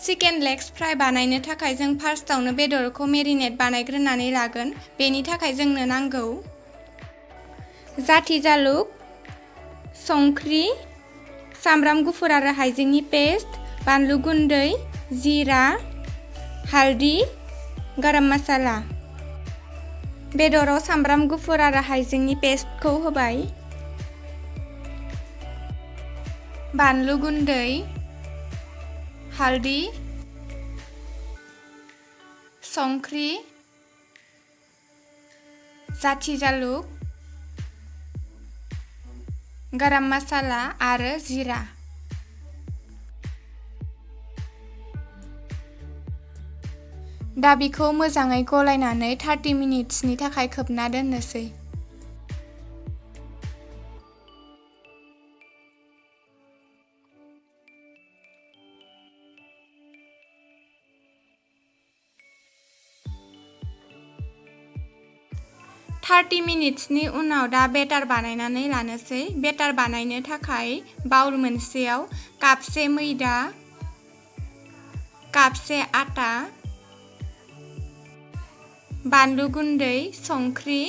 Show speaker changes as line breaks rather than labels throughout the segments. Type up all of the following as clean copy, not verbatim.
Chicken legs फ्राय बानायनो थाखाय जों फार्स्टआवनो बेदरखौ मेरिनेट बानायग्रोनानै लागोन। बेनि थाखाय जोंनो नांगौ जाथि जालुक, संख्रि, सामब्राम गुफुर आरो हाइजेंनि पेस्ट, बानलु गुन्दै, जिरा, हालदै, गाराम मसाला। बेदराव सामब्राम गुफुर आरो हाइजेंनि पेस्टखौ होबाय। बानलु गुन्दै, हालदै, संख्रि, जाथि जालुक, गाराम मसाला आरो जिरा। दा बेखौ मोजाङै गलायनानै 30 मिनिट्सनि थाखाय खोबना दोननोसै। थार्टि मिनिट्सनि उनाव दा बेटार बानायनानै लानोसै। बेटार बानायनो थाखाय बाउल मोनसेयाव कापसे मैदा, कापसे आटा, बानलु गुन्दै, संख्रि,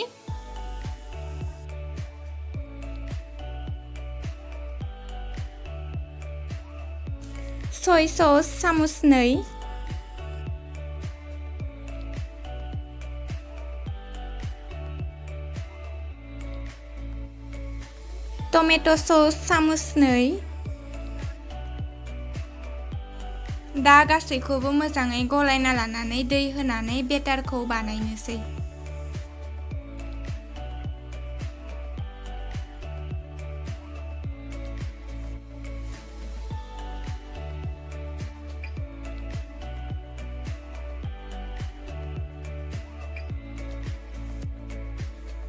सय सस सामुस 2, टमेट' सस सामुस 2। दा गासैखौबो मोजाङै गलायना लानानै दै होनानै बेटारखौ बानायनोसै।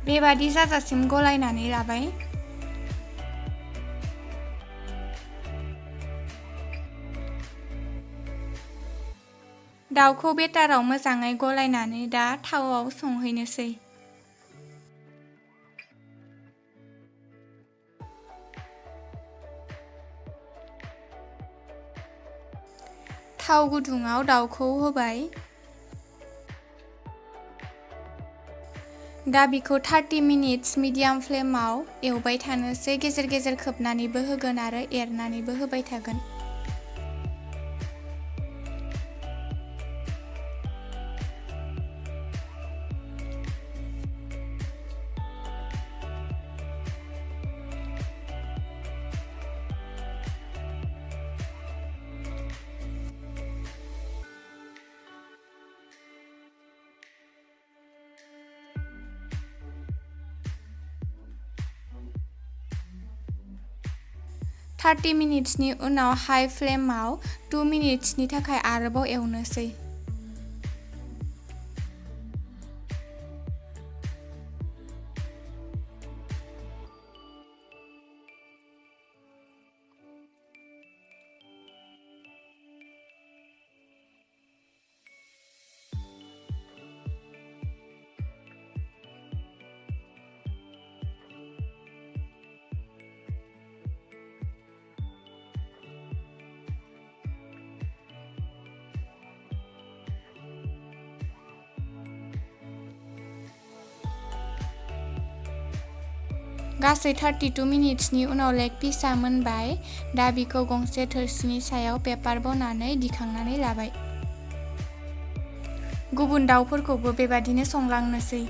बेबादि जाजासिम गलायनानै लाबाय। दाउखौ बेटाराव मोजाङै गलायनानै दा थावआव संहैनोसै। थाव गुदुङाव दाउखौ होबाय। दा बिखौ 30 मिनिट्स मिडियाम फ्लेमाव एवबाय थानोसै। गेजेर गेजेर खोबनानैबो होगोन आरो एरनानैबो होबाय थागोन। थार्टि मिनिट्सनि उनाव हाइ फ्लेमाव 2 मिनिट्सनि थाखाय आरोबाव एवनोसै। गासै 32 मिनिट्सनि उनाव लेग पिसआ मोनबाय। दा बिखौ गंसे थोरसिनि सायाव पेपार बनानै दिखांनानै लाबाय। गुबुन दाउफोरखौबो बेबादिनो संलांनोसै।